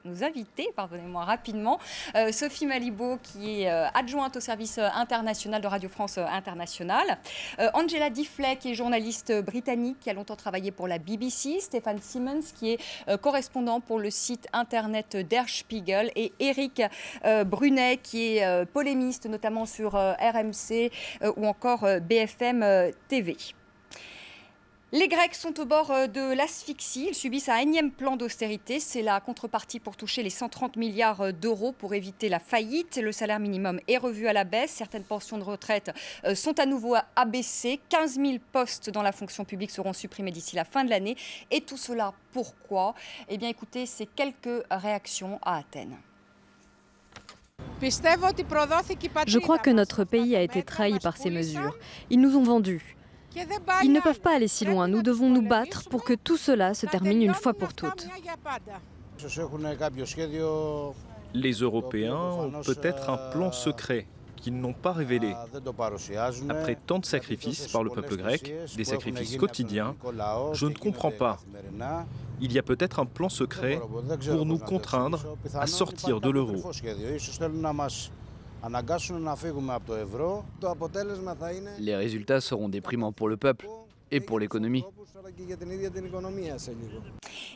Nos invités, pardonnez-moi rapidement, Sophie Malibaud qui est adjointe au service international de Radio France Internationale, Angela Diffley qui est journaliste britannique qui a longtemps travaillé pour la BBC, Stéphane Simmons qui est correspondant pour le site internet Der Spiegel et Éric Brunet qui est polémiste notamment sur RMC ou encore BFM TV. Les Grecs sont au bord de l'asphyxie. Ils subissent un énième plan d'austérité. C'est la contrepartie pour toucher les 130 milliards d'euros pour éviter la faillite. Le salaire minimum est revu à la baisse. Certaines pensions de retraite sont à nouveau abaissées. 15 000 postes dans la fonction publique seront supprimés d'ici la fin de l'année. Et tout cela, pourquoi? Eh bien, écoutez, c'est quelques réactions à Athènes. Je crois que notre pays a été trahi par ces mesures. Ils nous ont vendus. Ils ne peuvent pas aller si loin. Nous devons nous battre pour que tout cela se termine une fois pour toutes. Les Européens ont peut-être un plan secret qu'ils n'ont pas révélé. Après tant de sacrifices par le peuple grec, des sacrifices quotidiens, je ne comprends pas. Il y a peut-être un plan secret pour nous contraindre à sortir de l'euro. Les résultats seront déprimants pour le peuple et pour l'économie.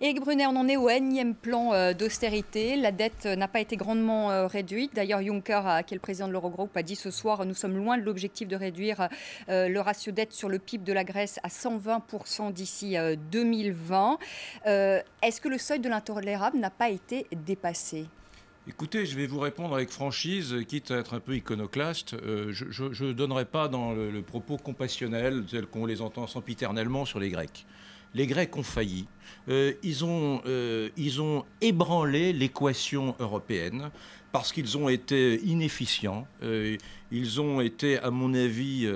Éric Brunet, on en est au énième plan d'austérité. La dette n'a pas été grandement réduite. D'ailleurs, Juncker, qui est le président de l'Eurogroupe, a dit ce soir « Nous sommes loin de l'objectif de réduire le ratio dette sur le PIB de la Grèce à 120% d'ici 2020 ». Est-ce que le seuil de l'intolérable n'a pas été dépassé ? Écoutez, je vais vous répondre avec franchise, quitte à être un peu iconoclaste. Je ne donnerai pas dans le propos compassionnel tel qu'on les entend sempiternellement sur les Grecs. Les Grecs ont failli. Ils ont ébranlé l'équation européenne parce qu'ils ont été inefficients. Ils ont été, à mon avis...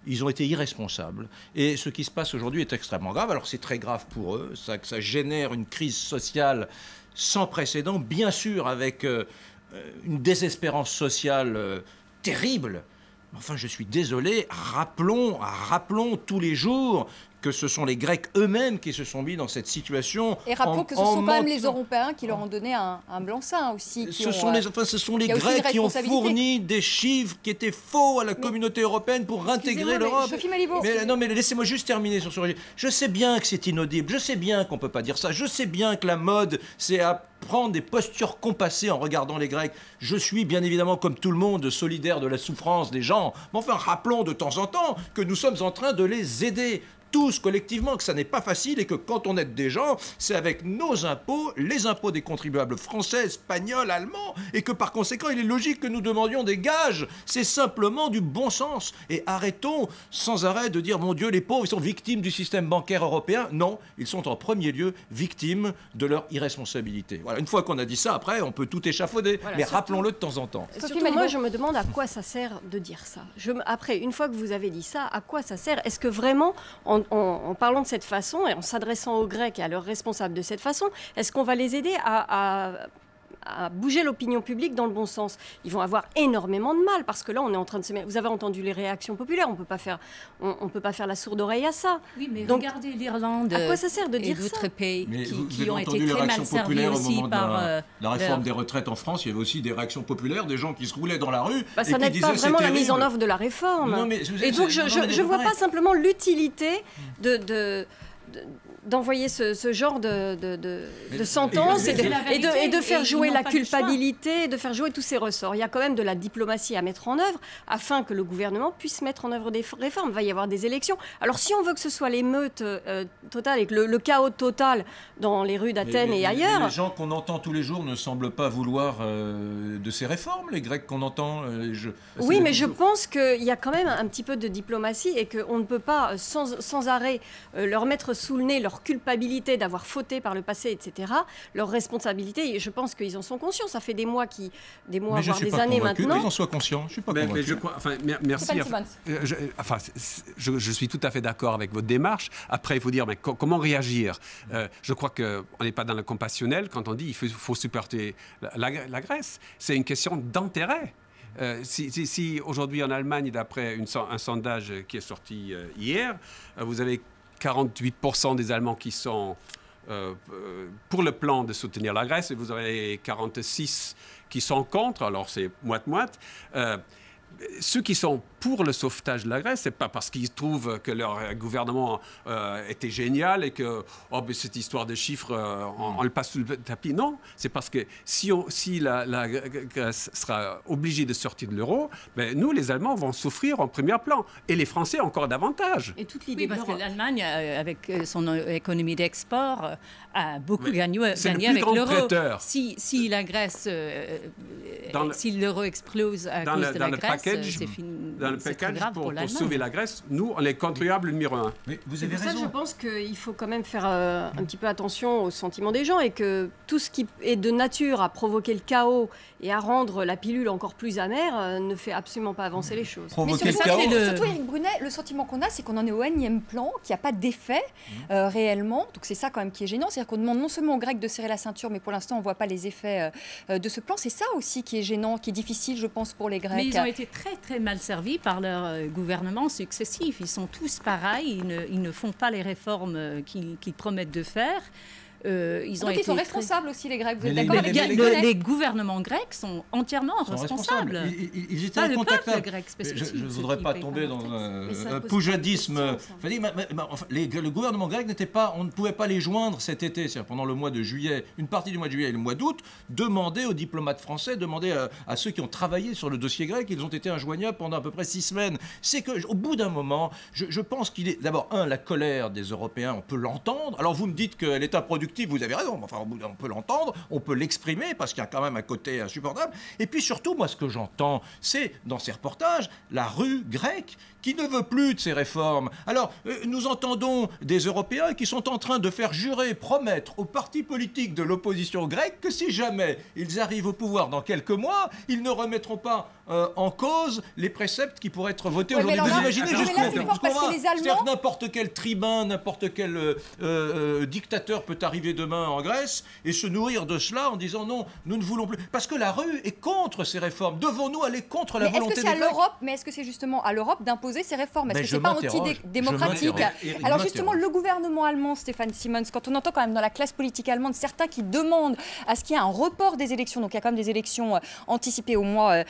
ils ont été irresponsables. Et ce qui se passe aujourd'hui est extrêmement grave. Alors c'est très grave pour eux, ça génère une crise sociale sans précédent, bien sûr avec une désespérance sociale terrible. Enfin, je suis désolé, rappelons tous les jours que ce sont les Grecs eux-mêmes qui se sont mis dans cette situation. Et rappelons que ce sont quand même les Européens qui leur ont donné un blanc-seing aussi. Ce sont les Grecs qui ont fourni des chiffres qui étaient faux à la communauté européenne pour intégrer l'Europe. Mais laissez-moi juste terminer sur ce sujet. Je sais bien que c'est inaudible, je sais bien qu'on ne peut pas dire ça, je sais bien que la mode, c'est à prendre des postures compassées en regardant les Grecs. Je suis bien évidemment, comme tout le monde, solidaire de la souffrance des gens. Mais enfin, rappelons de temps en temps que nous sommes en train de les aider. Tous collectivement, que ça n'est pas facile et que quand on aide des gens, c'est avec nos impôts, les impôts des contribuables français, espagnols, allemands, et que par conséquent, il est logique que nous demandions des gages. C'est simplement du bon sens. Et arrêtons sans arrêt de dire, mon Dieu, les pauvres, ils sont victimes du système bancaire européen. Non, ils sont en premier lieu victimes de leur irresponsabilité. Voilà, une fois qu'on a dit ça, après, on peut tout échafauder. Voilà, mais rappelons-le de temps en temps. Surtout, moi, je me demande à quoi ça sert de dire ça. Après, une fois que vous avez dit ça, à quoi ça sert? Est-ce que vraiment, en parlant de cette façon et en s'adressant aux Grecs et à leurs responsables de cette façon, est-ce qu'on va les aider à bouger l'opinion publique dans le bon sens? Ils vont avoir énormément de mal parce que là, on est en train de se mettre... Vous avez entendu les réactions populaires, on peut pas faire la sourde oreille à ça. Oui, mais donc, regardez l'Irlande. À quoi ça sert de dire ça? Et d'autres pays qui ont été très mal servis aussi par la réforme des retraites en France. Il y avait aussi des réactions populaires, des gens qui se roulaient dans la rue. Ça n'aide pas vraiment la mise en œuvre de la réforme. Non, et donc, je ne vois pas simplement l'utilité d'envoyer ce genre de sentence et de faire jouer la culpabilité, de faire jouer tous ces ressorts. Il y a quand même de la diplomatie à mettre en œuvre afin que le gouvernement puisse mettre en œuvre des réformes. Il va y avoir des élections. Alors si on veut que ce soit l'émeute totale et que le chaos total dans les rues d'Athènes et ailleurs... Les gens qu'on entend tous les jours ne semblent pas vouloir de ces réformes, les Grecs qu'on entend. Oui, mais je pense qu'il y a quand même un petit peu de diplomatie et qu'on ne peut pas sans arrêt leur mettre sous le nez leur culpabilité d'avoir fauté par le passé, etc., leur responsabilité, et je pense qu'ils en sont conscients. Ça fait des mois, voire des années maintenant. Qu'ils en soient conscients. Je suis pas convaincu. Merci. Je suis tout à fait d'accord avec votre démarche. Après, il faut dire, mais comment réagir? Je crois qu'on n'est pas dans le compassionnel quand on dit qu'il faut supporter la Grèce. C'est une question d'intérêt. Si aujourd'hui en Allemagne, d'après un sondage qui est sorti hier, vous avez 48% des Allemands qui sont pour le plan de soutenir la Grèce, et vous avez 46 qui sont contre, alors c'est moite-moite. Ceux qui sont pour le sauvetage de la Grèce, ce n'est pas parce qu'ils trouvent que leur gouvernement était génial et que cette histoire de chiffres, on le passe sous le tapis. Non, c'est parce que si la Grèce sera obligée de sortir de l'euro, ben, nous, les Allemands, vont souffrir en premier plan. Et les Français encore davantage. Et toute l'idée parce que l'Allemagne, avec son économie d'export, a beaucoup gagné avec l'euro. Si la Grèce, si l'euro explose à cause de la Grèce, c'est fini. Dans le package pour sauver la Grèce, nous, on est contribuables numéro 1. Mais vous avez raison. Ça, je pense qu'il faut quand même faire un petit peu attention aux sentiments des gens et que tout ce qui est de nature à provoquer le chaos et à rendre la pilule encore plus amère ne fait absolument pas avancer les choses. Mais surtout, Éric Brunet, le sentiment qu'on a, c'est qu'on en est au énième plan, qu'il n'y a pas d'effet réellement. Donc c'est ça quand même qui est gênant. C'est-à-dire qu'on demande non seulement aux Grecs de serrer la ceinture, mais pour l'instant, on ne voit pas les effets de ce plan. C'est ça aussi qui est gênant, qui est difficile, je pense, pour les Grecs. Mais ils ont été très, très mal servis par leur gouvernement successif. Ils sont tous pareils, ils ne font pas les réformes qu'ils promettent de faire. Ils sont responsables aussi, les Grecs. Vous êtes d'accord avec les gouvernements grecs sont entièrement responsables. Ils étaient incontactables. Je ne voudrais pas tomber dans un poujadisme. Le gouvernement grec n'était pas, on ne pouvait pas les joindre cet été, c'est-à-dire pendant le mois de juillet, une partie du mois de juillet et le mois d'août, demander aux diplomates français, demander à ceux qui ont travaillé sur le dossier grec, ils ont été injoignables pendant à peu près 6 semaines. C'est qu'au bout d'un moment, je pense qu'il est d'abord, la colère des Européens, on peut l'entendre. Alors vous me dites que l'État productif, vous avez raison, enfin, on peut l'entendre, on peut l'exprimer, parce qu'il y a quand même un côté insupportable. Et puis surtout, moi, ce que j'entends, c'est, dans ces reportages, la rue grecque qui ne veut plus de ces réformes. Alors, nous entendons des Européens qui sont en train de faire jurer, promettre aux partis politiques de l'opposition grecque que si jamais ils arrivent au pouvoir dans quelques mois, ils ne remettront pas en cause les préceptes qui pourraient être votés aujourd'hui. Vous imaginez jusqu'où c'est-à-dire que n'importe quel tribun, n'importe quel dictateur peut arriver demain en Grèce et se nourrir de cela en disant non, nous ne voulons plus. Parce que la rue est contre ces réformes. Devons-nous aller contre la volonté des Grecs ? Mais est-ce que c'est justement à l'Europe d'imposer ces réformes? Est-ce que c'est pas antidémocratique? Alors justement, le gouvernement allemand, Stéphane Simons, quand on entend quand même dans la classe politique allemande certains qui demandent à ce qu'il y ait un report des élections, donc il y a quand même des élections anticipées au mois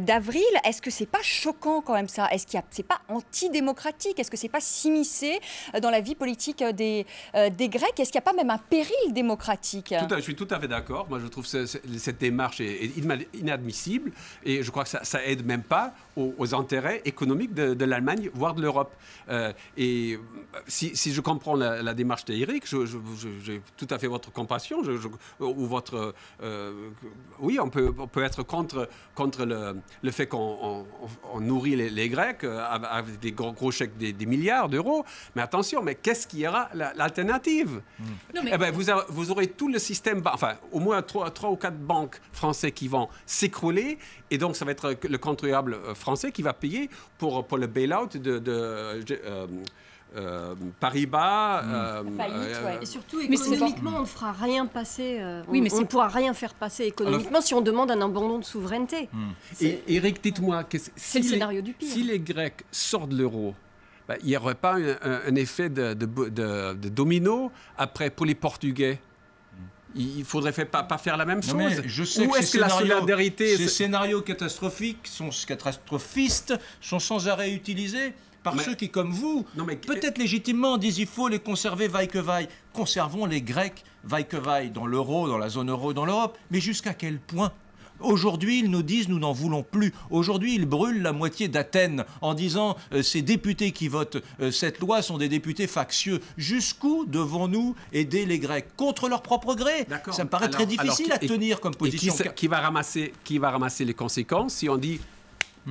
d'avril, est-ce que c'est pas choquant quand même ça? Est-ce que c'est pas antidémocratique? Est-ce que c'est pas s'immiscer dans la vie politique des Grecs? Est-ce qu'il n'y a pas même un péril démocratique? Je suis tout à fait d'accord. Moi, je trouve cette démarche est inadmissible et je crois que ça aide même pas aux intérêts économiques de l'Allemagne, voire de l'Europe. Et si je comprends la démarche d'Éric, j'ai tout à fait votre compassion, ou votre... oui, on peut être contre le fait qu'on nourrit les Grecs avec des gros chèques des milliards d'euros. Mais attention, mais qu'est-ce qui ira l'alternative? Vous aurez tout le système, enfin, au moins 3 ou 4 banques françaises qui vont s'écrouler, et donc ça va être le contribuable français qui va payer pour le bail-out de Paribas. Et surtout, économiquement, on ne fera rien passer. On ne pourra rien faire passer économiquement si on demande un abandon de souveraineté. Et Éric, dites-moi, c'est le scénario du pire. Si les Grecs sortent de l'euro, il n'y aurait pas un effet de domino après pour les Portugais? Il ne faudrait pas faire la même chose. Mais je sais que ces scénarios catastrophistes sont sans arrêt utilisés par ceux qui, comme vous, peut-être légitimement, disent il faut les conserver vaille que vaille. Conservons les Grecs vaille que vaille dans l'euro, dans la zone euro, dans l'Europe. Mais jusqu'à quel point ? Aujourd'hui, ils nous disent nous n'en voulons plus. Aujourd'hui, ils brûlent la moitié d'Athènes en disant ces députés qui votent cette loi sont des députés factieux. Jusqu'où devons-nous aider les Grecs? Contre leur propre gré? Ça me paraît très difficile à tenir comme position. Qui va ramasser les conséquences si on dit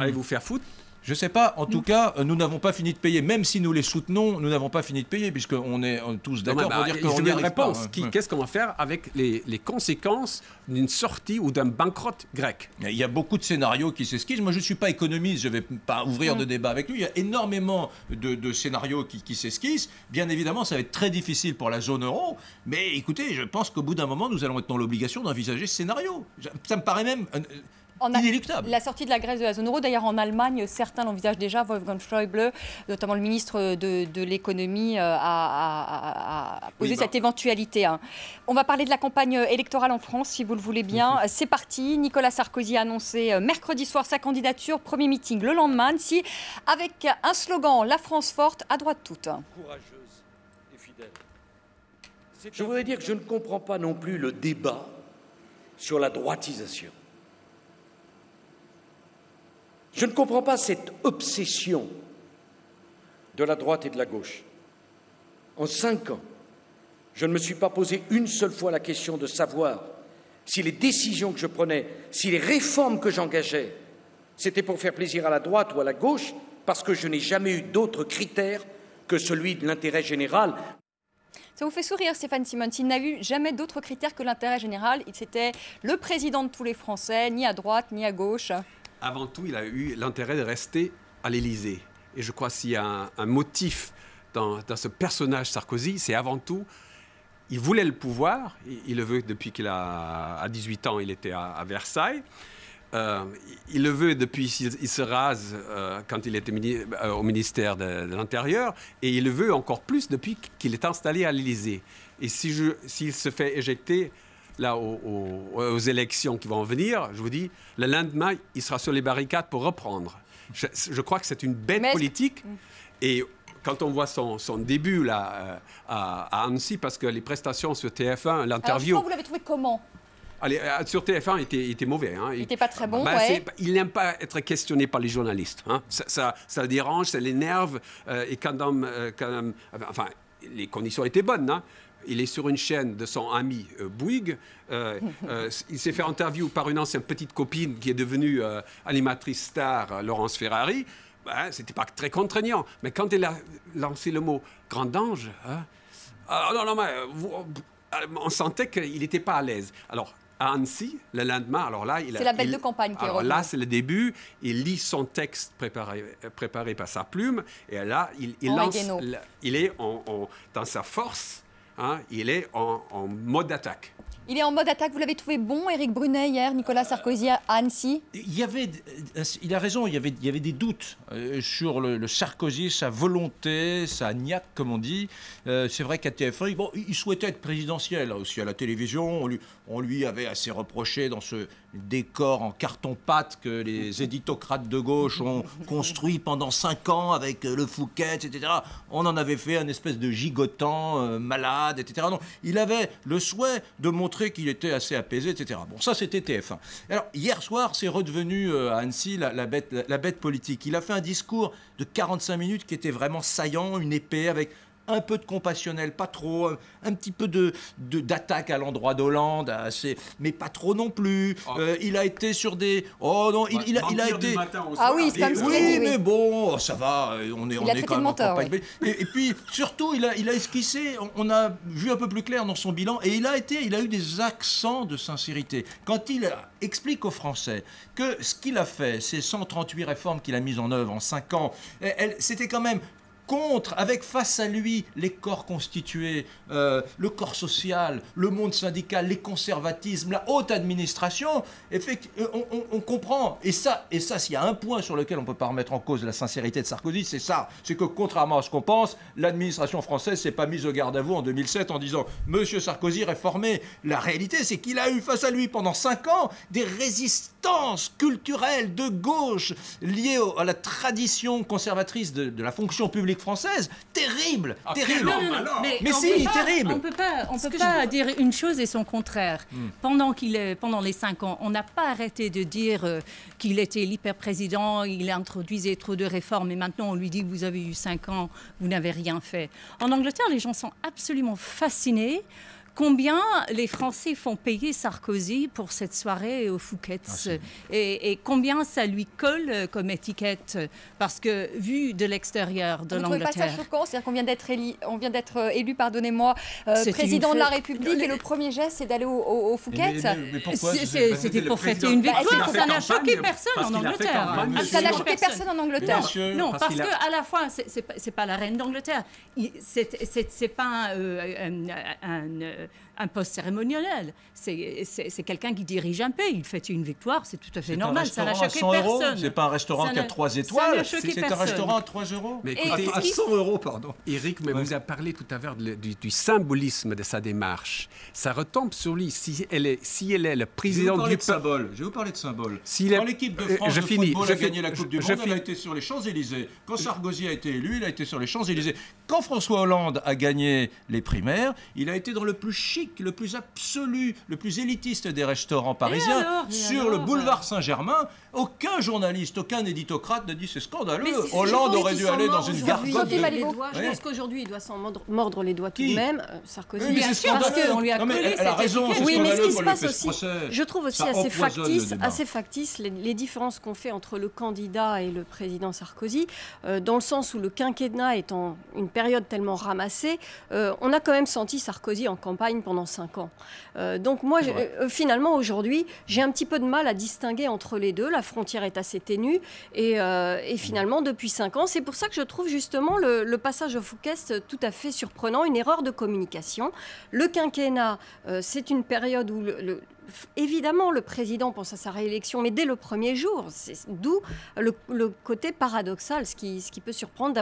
allez vous faire foutre? Je ne sais pas. En tout cas, nous n'avons pas fini de payer. Même si nous les soutenons, nous n'avons pas fini de payer, puisqu'on est tous d'accord pour dire qu'on n'y arrive pas. Qu'est-ce qu'on va faire avec les conséquences d'une sortie ou d'un banqueroute grec? Il y a beaucoup de scénarios qui s'esquissent. Moi, je ne suis pas économiste, je ne vais pas ouvrir de débat avec lui. Il y a énormément de scénarios qui s'esquissent. Bien évidemment, ça va être très difficile pour la zone euro. Mais écoutez, je pense qu'au bout d'un moment, nous allons être dans l'obligation d'envisager ce scénario. Ça me paraît même... inéluctable. La sortie de la Grèce de la zone euro, d'ailleurs en Allemagne, certains l'envisagent déjà. Wolfgang Schäuble, notamment le ministre de l'économie, a posé cette éventualité. On va parler de la campagne électorale en France, si vous le voulez bien. C'est parti. Nicolas Sarkozy a annoncé mercredi soir sa candidature. Premier meeting le lendemain, Annecy, avec un slogan, la France forte, à droite toute. Courageuse et fidèle. Je voudrais dire que je ne comprends pas non plus le débat sur la droitisation. Je ne comprends pas cette obsession de la droite et de la gauche. En 5 ans, je ne me suis pas posé une seule fois la question de savoir si les décisions que je prenais, si les réformes que j'engageais, c'était pour faire plaisir à la droite ou à la gauche, parce que je n'ai jamais eu d'autre critère que celui de l'intérêt général. Ça vous fait sourire, Stéphane Simons. Il n'a eu jamais d'autre critère que l'intérêt général. C'était le président de tous les Français, ni à droite, ni à gauche. Avant tout, il a eu l'intérêt de rester à l'Élysée. Et je crois s'il y a un motif dans ce personnage Sarkozy, c'est avant tout, il voulait le pouvoir. Il le veut depuis qu'il a 18 ans, il était à Versailles. Il le veut depuis qu'il se rase quand il était au ministère de l'Intérieur. Et il le veut encore plus depuis qu'il est installé à l'Élysée. Et s'il se fait éjecter là, aux élections qui vont venir, je vous dis, le lendemain, il sera sur les barricades pour reprendre. Je crois que c'est une bête politique. Et quand on voit son début là, à Annecy, parce que les prestations sur TF1, l'interview... Alors, vous l'avez trouvé comment ? Allez, sur TF1, il était mauvais. Hein. Il n'était pas très bon, ouais. Il n'aime pas être questionné par les journalistes. Hein. Ça le dérange, ça l'énerve. Et enfin, les conditions étaient bonnes. Hein. Il est sur une chaîne de son ami Bouygues. Il s'est fait interview par une ancienne petite copine qui est devenue animatrice star, Laurence Ferrari. Ben, c'était pas très contraignant. Mais quand il a lancé le mot « grand ange hein, », on sentait qu'il n'était pas à l'aise. Alors, à Annecy, le lendemain, alors là... C'est la bête de campagne qui est revenue. Là, c'est le début. Il lit son texte préparé par sa plume. Et là, il lance... Il est dans sa force. Hein, il est en mode attaque. Il est en mode attaque. Vous l'avez trouvé bon, Éric Brunet, hier, Nicolas Sarkozy à Annecy? Il a raison, il y avait des doutes sur le Sarkozy, sa volonté, sa niaque, comme on dit. C'est vrai qu'à TF1, il souhaitait être présidentiel. Aussi à la télévision, on lui avait assez reproché dans ce décor en carton-pâte que les éditocrates de gauche ont construit pendant 5 ans avec le Fouquet, etc. On en avait fait un espèce de gigotant malade, etc. Donc, il avait le souhait de montrer qu'il était assez apaisé, etc. Bon, ça, c'était TF1. Alors, hier soir, c'est redevenu à Annecy la bête politique. Il a fait un discours de 45 minutes qui était vraiment saillant, une épée avec un peu de compassionnel, pas trop, un petit peu d'attaque à l'endroit d'Hollande, mais pas trop non plus. Il a été sur des... Oh non, il a été... Ah oui, c'est comme ça. Oui, mais bon, ça va, on est quand même en campagne. Oui. Et puis, surtout, il a esquissé, on a vu un peu plus clair dans son bilan, et il a eu des accents de sincérité. Quand il explique aux Français que ce qu'il a fait, ces 138 réformes qu'il a mises en œuvre en 5 ans, c'était quand même... avec face à lui les corps constitués, le corps social, le monde syndical, les conservatismes, la haute administration, on comprend. Et ça, s'il y a un point sur lequel on ne peut pas remettre en cause la sincérité de Sarkozy, c'est ça. C'est que contrairement à ce qu'on pense, l'administration française s'est pas mise au garde à vous en 2007 en disant « Monsieur Sarkozy, réformez ». La réalité, c'est qu'il a eu face à lui pendant 5 ans des résistances culturelles de gauche liées à la tradition conservatrice de la fonction publique française, terrible. Mais si, terrible. On peut pas dire une chose et son contraire. Pendant les 5 ans, on n'a pas arrêté de dire qu'il était l'hyper-président, il introduisait trop de réformes, et maintenant on lui dit vous avez eu 5 ans, vous n'avez rien fait. En Angleterre, les gens sont absolument fascinés. Combien les Français font payer Sarkozy pour cette soirée au Fouquet's et combien ça lui colle comme étiquette, parce que vu de l'extérieur de l'Angleterre... Vous ne trouvez pas ça choquant? C'est-à-dire qu'on vient d'être élu, pardonnez-moi, président de la République et le premier geste c'est d'aller au Fouquet's. Mais pourquoi? C'était pour fêter une victoire, ça n'a choqué personne en Angleterre. Ça n'a choqué personne en Angleterre? Non, parce qu'à la fois, c'est pas la reine d'Angleterre, c'est pas un poste cérémoniel. C'est quelqu'un qui dirige un pays. Il fait une victoire, c'est tout à fait normal. Ça n'a choqué personne. C'est pas un restaurant qui a 3 étoiles, c'est un restaurant à 3 €. Mais écoutez, à 100 €, pardon. Eric, mais vous avez parlé tout à l'heure du symbolisme de sa démarche. Ça retombe sur lui. Si elle est le président du peuple... Je vais vous parler de symbole. Quand l'équipe de France de football a gagné la Coupe du Monde, elle a été sur les Champs-Élysées. Quand Sarkozy a été élu, il a été sur les Champs-Élysées. Quand François Hollande a gagné les primaires, il a été dans le plus chic, le plus absolu, le plus élitiste des restaurants parisiens, sur le boulevard Saint-Germain. Aucun journaliste, aucun éditocrate ne dit c'est scandaleux. Hollande aurait dû aller dans une gargote. Je pense qu'aujourd'hui, il doit s'en mordre les doigts tout de même. Sarkozy, oui, c'est scandaleux. On lui a collé elle a raison, c'est oui, mais ce qui se passe aussi, je trouve aussi assez factice les différences qu'on fait entre le candidat et le président Sarkozy, dans le sens où le quinquennat étant une période tellement ramassée, on a quand même senti Sarkozy en campagne pendant 5 ans. Donc moi, finalement, aujourd'hui, j'ai un petit peu de mal à distinguer entre les deux. La frontière est assez ténue et finalement, depuis 5 ans, c'est pour ça que je trouve justement le passage au Fouquest tout à fait surprenant, une erreur de communication. Le quinquennat, c'est une période où évidemment, le président pense à sa réélection, mais dès le premier jour. D'où le côté paradoxal, ce qui peut surprendre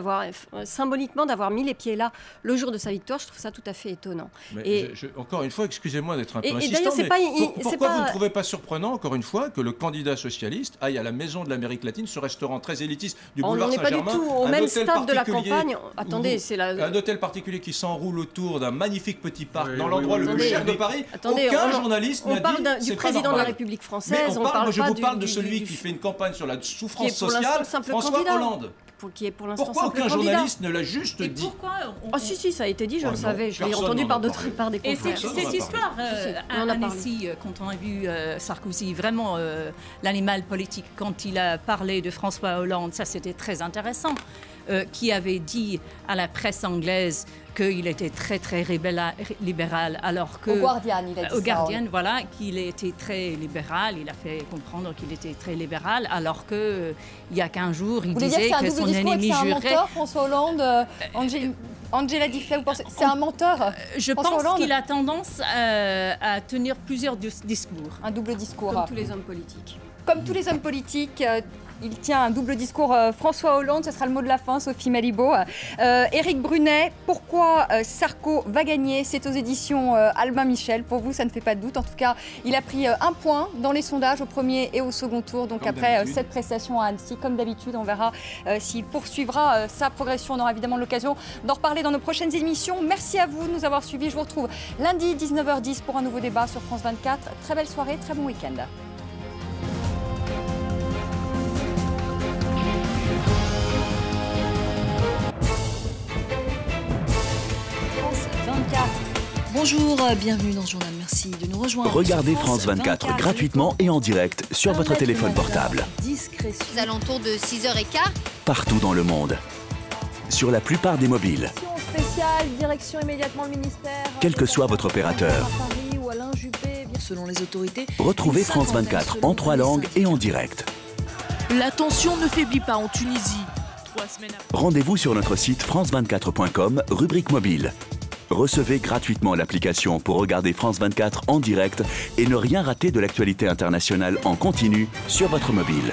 symboliquement d'avoir mis les pieds là le jour de sa victoire. Je trouve ça tout à fait étonnant. Mais encore une fois, excusez-moi d'être un peu insistant, mais pourquoi vous ne trouvez pas surprenant, encore une fois, que le candidat socialiste aille à la Maison de l'Amérique latine, ce restaurant très élitiste du boulevard Saint-Germain? On n'est pas du tout au même stade de la campagne. Attendez, c'est un hôtel particulier qui s'enroule autour d'un magnifique petit parc dans l'endroit le plus cher de Paris. Aucun journaliste n'a dit du président de la République française. Je vous parle de celui qui fait une campagne sur la souffrance sociale, François Hollande. Pourquoi aucun journaliste ne l'a juste dit? Ah si, ça a été dit, je le savais. Je l'ai entendu par des confrères. Et cette histoire, Annecy, quand on a vu Sarkozy, vraiment l'animal politique, quand il a parlé de François Hollande, ça c'était très intéressant, qui avait dit à la presse anglaise qu'il était très très libéral, alors que... Au Guardian, il a dit au Guardian, voilà, qu'il était très libéral, il a fait comprendre qu'il était très libéral, alors que il y a 15 jours, il disait que son ennemi jurait... C'est un menteur, François Hollande, Angela Diffley, vous pensez c'est un menteur? Je pense qu'il a tendance à tenir plusieurs discours. Un double discours. Comme tous les hommes politiques. Comme tous les hommes politiques, il tient un double discours. François Hollande, ce sera le mot de la fin, Sophie Malibaud. Éric Brunet, pourquoi Sarko va gagner? C'est aux éditions Albin Michel. Pour vous, ça ne fait pas de doute. En tout cas, il a pris 1 point dans les sondages au premier et au second tour. Donc après cette prestation à Annecy, comme d'habitude, on verra s'il poursuivra sa progression. On aura évidemment l'occasion d'en reparler dans nos prochaines émissions. Merci à vous de nous avoir suivis. Je vous retrouve lundi 19h10 pour un nouveau débat sur France 24. Très belle soirée, très bon week-end. Bonjour, bienvenue dans ce journal, merci de nous rejoindre. Regardez France 24 gratuitement et en direct sur votre téléphone portable. Discrétion. Aux alentours de 6h15. Partout dans le monde. Sur la plupart des mobiles. Spéciale, direction immédiatement le ministère. Quel que soit votre opérateur. À Paris ou Alain Juppé, selon les autorités. Retrouvez France 24 en 3 langues et en direct. La tension ne faiblit pas en Tunisie. 3 semaines après. Rendez-vous sur notre site france24.com, rubrique mobile. Recevez gratuitement l'application pour regarder France 24 en direct et ne rien rater de l'actualité internationale en continu sur votre mobile.